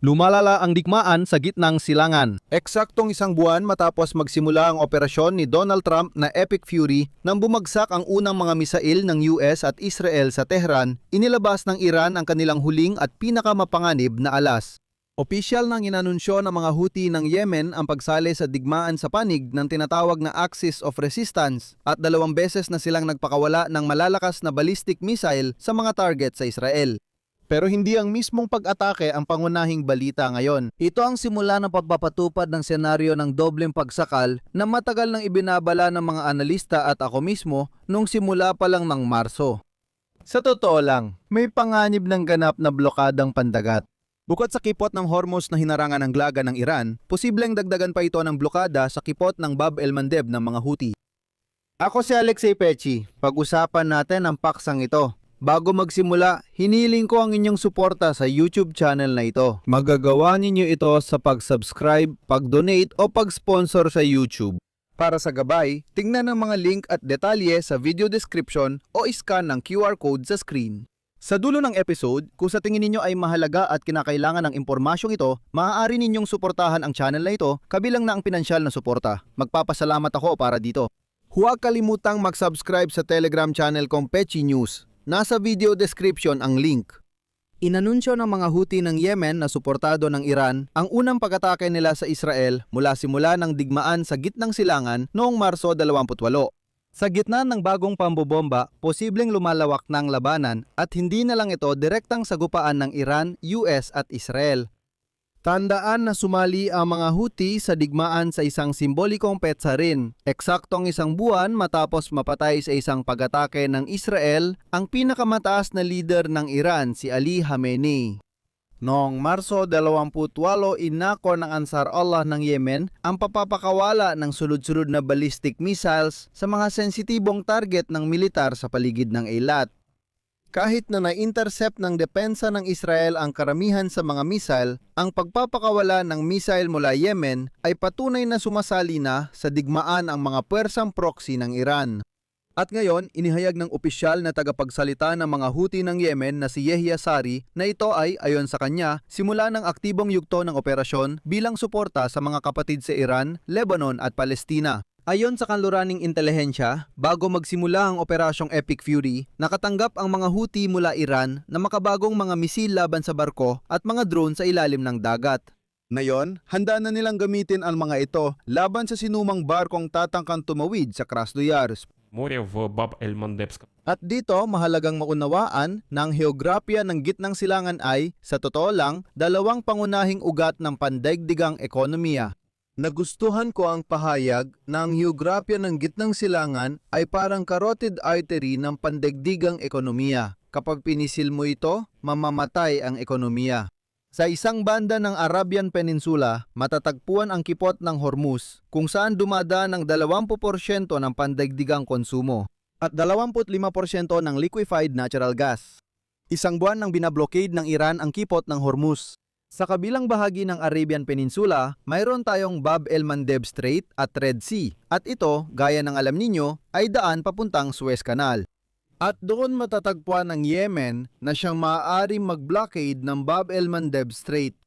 Lumalala ang digmaan sa gitnang silangan. Eksaktong isang buwan matapos magsimula ang operasyon ni Donald Trump na Epic Fury nang bumagsak ang unang mga misail ng US at Israel sa Tehran, inilabas ng Iran ang kanilang huling at pinakamapanganib na alas. Opisyal nang inanunsyo ng mga Houthi ng Yemen ang pagsali sa digmaan sa panig ng tinatawag na Axis of Resistance at 2 beses na silang nagpakawala ng malalakas na ballistic missile sa mga target sa Israel. Pero hindi ang mismong pag-atake ang pangunahing balita ngayon. Ito ang simula ng pagpapatupad ng senaryo ng dobleng pagsakal na matagal nang ibinabala ng mga analista at ako mismo nung simula pa lang ng Marso. Sa totoo lang, may panganib ng ganap na blokadang pandagat. Bukod sa kipot ng Hormuz na hinarangan ng glaga ng Iran, posibleng dagdagan pa ito ng blokada sa kipot ng Bab el-Mandeb ng mga Houthi. Ako si Alexei Pechi. Pag-usapan natin ang paksang ito. Bago magsimula, hiniling ko ang inyong suporta sa YouTube channel na ito. Magagawa ninyo ito sa pag-subscribe, pag-donate o pag-sponsor sa YouTube. Para sa gabay, tingnan ang mga link at detalye sa video description o scan ng QR code sa screen. Sa dulo ng episode, kung sa tingin ninyo ay mahalaga at kinakailangan ng impormasyong ito, maaari ninyong suportahan ang channel na ito kabilang na ang pinansyal na suporta. Magpapasalamat ako para dito. Huwag kalimutang mag-subscribe sa Telegram channel kong Pechi News. Nasa video description ang link. Inanunsyo ng mga Houthi ng Yemen na suportado ng Iran ang unang pag-atake nila sa Israel mula simula ng digmaan sa gitnang silangan noong Marso 28. Sa gitna ng bagong pambobomba, posibleng lumalawak na ang labanan at hindi na lang ito direktang sagupaan ng Iran, US at Israel. Tandaan na sumali ang mga Houthi sa digmaan sa isang simbolikong petsa rin. Eksaktong isang buwan matapos mapatay sa isang pag-atake ng Israel ang pinakamataas na leader ng Iran, si Ali Khamenei. Noong Marso 28, inako ng Ansar Allah ng Yemen ang papapakawala ng sunod-sunod na ballistic missiles sa mga sensitibong target ng militar sa paligid ng Eilat. Kahit na na-intercept ng depensa ng Israel ang karamihan sa mga missile, ang pagpapakawala ng missile mula Yemen ay patunay na sumasali na sa digmaan ang mga puwersang proxy ng Iran. At ngayon, inihayag ng opisyal na tagapagsalita ng mga Houthi ng Yemen na si Yehia Sari na ito ay, ayon sa kanya, simula ng aktibong yugto ng operasyon bilang suporta sa mga kapatid sa Iran, Lebanon at Palestina. Ayon sa kanluraning intelihensya, bago magsimula ang operasyong Epic Fury, nakatanggap ang mga Houthi mula Iran na makabagong mga misil laban sa barko at mga drone sa ilalim ng dagat. Ngayon, handa na nilang gamitin ang mga ito laban sa sinumang barkong tatangkang tumawid sa Krasnoyarsk. Море в Баб-эль-Мандебском. At dito, mahalagang maunawaan na ang heograpiya ng gitnang silangan ay, sa totoo lang, 2 pangunahing ugat ng pandaigdigang ekonomiya. Nagustuhan ko ang pahayag na ang heograpiya ng gitnang silangan ay parang carotid artery ng pandaigdigang ekonomiya. Kapag pinisil mo ito, mamamatay ang ekonomiya. Sa isang banda ng Arabian Peninsula, matatagpuan ang kipot ng Hormuz, kung saan dumadaan ng 20% ng pandaigdigang konsumo at 25% ng liquefied natural gas. Isang buwan nang binablokade ng Iran ang kipot ng Hormuz. Sa kabilang bahagi ng Arabian Peninsula, mayroon tayong Bab el-Mandeb Strait at Red Sea, at ito, gaya ng alam ninyo, ay daan papuntang Suez Canal. At doon matatagpuan ang Yemen na siyang maaaring mag-blockade ng Bab el-Mandeb Strait.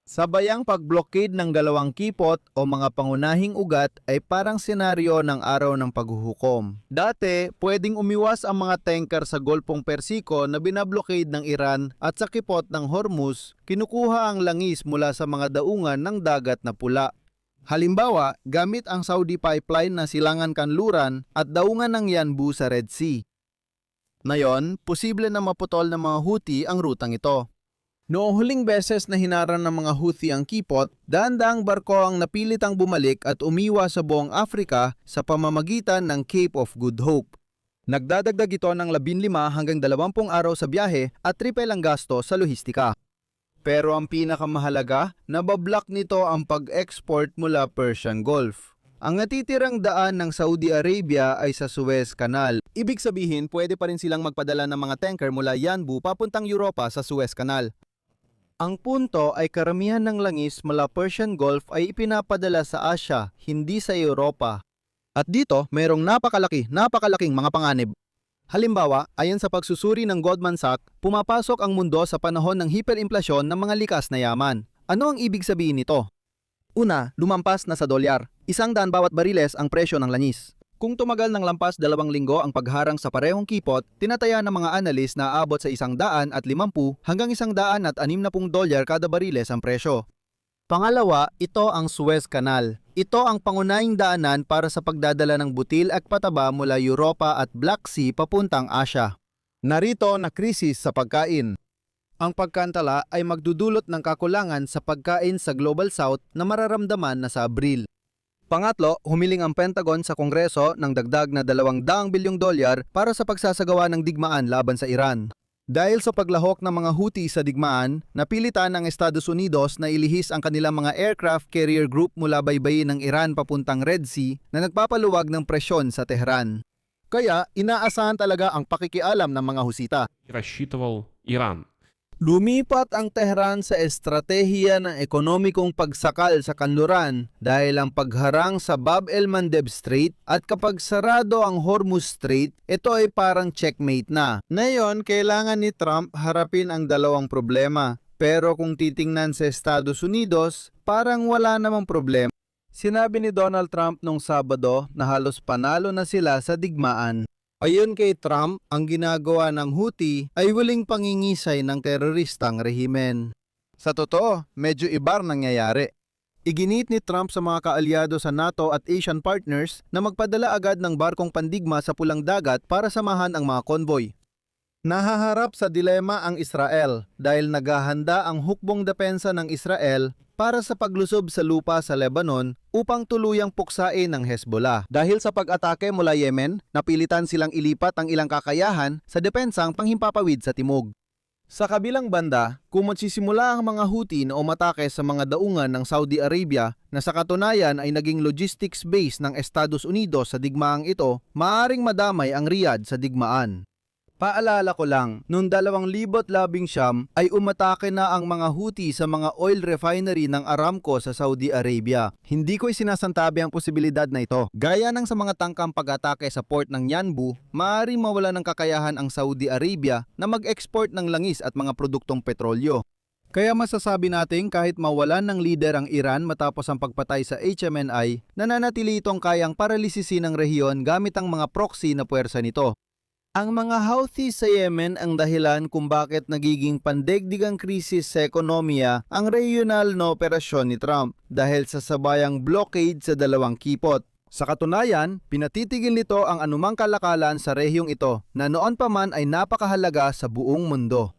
Sabayang pag-blockade ng 2 kipot o mga pangunahing ugat ay parang senaryo ng araw ng paghuhukom. Dati, pwedeng umiwas ang mga tanker sa Golpong Persiko na binablokade ng Iran at sa kipot ng Hormuz, kinukuha ang langis mula sa mga daungan ng dagat na pula. Halimbawa, gamit ang Saudi pipeline na Silangan Kanluran at daungan ng Yanbu sa Red Sea. Ngayon, posible na maputol ng mga Houthi ang rutang ito. Noong huling beses na hinaran ng mga Houthi ang kipot, daan-daang barko ang napilitang bumalik at umiwas sa buong Afrika sa pamamagitan ng Cape of Good Hope. Nagdadagdag ito ng 15 hanggang 20 araw sa biyahe at triple ang gasto sa lohistika. Pero ang pinakamahalaga, nabablock nito ang pag-export mula Persian Gulf. Ang natitirang daan ng Saudi Arabia ay sa Suez Canal. Ibig sabihin, pwede pa rin silang magpadala ng mga tanker mula Yanbu papuntang Europa sa Suez Canal. Ang punto ay karamihan ng langis mula Persian Gulf ay ipinapadala sa Asia, hindi sa Europa. At dito, mayroong napakalaking mga panganib. Halimbawa, ayon sa pagsusuri ng Goldman Sachs, pumapasok ang mundo sa panahon ng hiperinflasyon ng mga likas na yaman. Ano ang ibig sabihin nito? Una, lumampas na sa dolyar. 100 bawat bariles ang presyo ng langis. Kung tumagal ng lampas 2 linggo ang pagharang sa parehong kipot, tinataya ng mga analis na aabot sa 150 hanggang $160 kada bariles ang presyo. Pangalawa, ito ang Suez Canal. Ito ang pangunahing daanan para sa pagdadala ng butil at pataba mula Europa at Black Sea papuntang Asya. Narito na krisis sa pagkain. Ang pagkantala ay magdudulot ng kakulangan sa pagkain sa Global South na mararamdaman na sa Abril. Pangatlo, humiling ang Pentagon sa Kongreso ng dagdag na $200 bilyong para sa pagsasagawa ng digmaan laban sa Iran. Dahil sa paglahok ng mga Houthi sa digmaan, napilitan ng Estados Unidos na ilihis ang kanilang mga aircraft carrier group mula baybayin ng Iran papuntang Red Sea na nagpapaluwag ng presyon sa Tehran. Kaya inaasahan talaga ang pakikialam ng mga Husita. Рассчитывал Иран. Lumipat ang Tehran sa estratehiya ng ekonomikong pagsakal sa kanluran dahil ang pagharang sa Bab el-Mandeb Strait at kapag sarado ang Hormuz Strait, ito ay parang checkmate na. Ngayon, kailangan ni Trump harapin ang dalawang problema. Pero kung titingnan sa Estados Unidos, parang wala namang problema. Sinabi ni Donald Trump nung Sabado na halos panalo na sila sa digmaan. Ayon kay Trump, ang ginagawa ng Houthi ay huling pangingisay ng teroristang rehimen. Sa totoo, medyo ibar nangyayari. Iginit ni Trump sa mga kaalyado sa NATO at Asian partners na magpadala agad ng barkong pandigma sa pulang dagat para samahan ang mga konvoy. Nahaharap sa dilema ang Israel dahil naghahanda ang hukbong depensa ng Israel para sa paglusob sa lupa sa Lebanon upang tuluyang puksain ng Hezbollah. Dahil sa pag-atake mula Yemen, napilitan silang ilipat ang ilang kakayahan sa depensang panghimpapawid sa timog. Sa kabilang banda, kung magsisimula ang mga Houthi na umatake sa mga daungan ng Saudi Arabia na sa katunayan ay naging logistics base ng Estados Unidos sa digmaang ito, maaaring madamay ang Riyadh sa digmaan. Paalala ko lang, noong 2019 ay umatake na ang mga Houthi sa mga oil refinery ng Aramco sa Saudi Arabia. Hindi ko isinasantabi ang posibilidad na ito. Gaya ng sa mga tangkang pag-atake sa port ng Yanbu, maaaring mawala ng kakayahan ang Saudi Arabia na mag-export ng langis at mga produktong petrolyo. Kaya masasabi natin kahit mawalan ng lider ang Iran matapos ang pagpatay sa HMNI, nananatili itong kayang paralisisin ng rehiyon gamit ang mga proxy na puwersa nito. Ang mga Houthi sa Yemen ang dahilan kung bakit nagiging pandaigdigang krisis sa ekonomiya ang regional na operasyon ni Trump dahil sa sabayang blockade sa dalawang kipot. Sa katunayan, pinatitigil nito ang anumang kalakalan sa rehiyong ito na noon pa man ay napakahalaga sa buong mundo.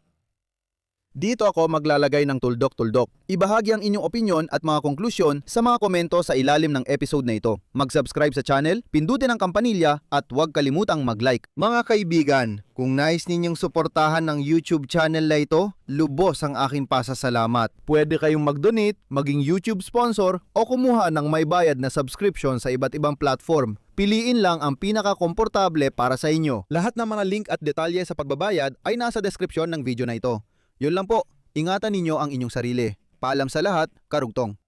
Dito ako maglalagay ng tuldok-tuldok. Ibahagi ang inyong opinyon at mga konklusyon sa mga komento sa ilalim ng episode na ito. Mag-subscribe sa channel, pindutin ang kampanilya at huwag kalimutang mag-like. Mga kaibigan, kung nais ninyong suportahan ng YouTube channel na ito, lubos ang aking pasasalamat. Pwede kayong mag-donate, maging YouTube sponsor o kumuha ng may bayad na subscription sa iba't ibang platform. Piliin lang ang pinaka-komportable para sa inyo. Lahat ng mga link at detalye sa pagbabayad ay nasa description ng video na ito. Yun lang po, ingatan ninyo ang inyong sarili. Paalam sa lahat, karugtong.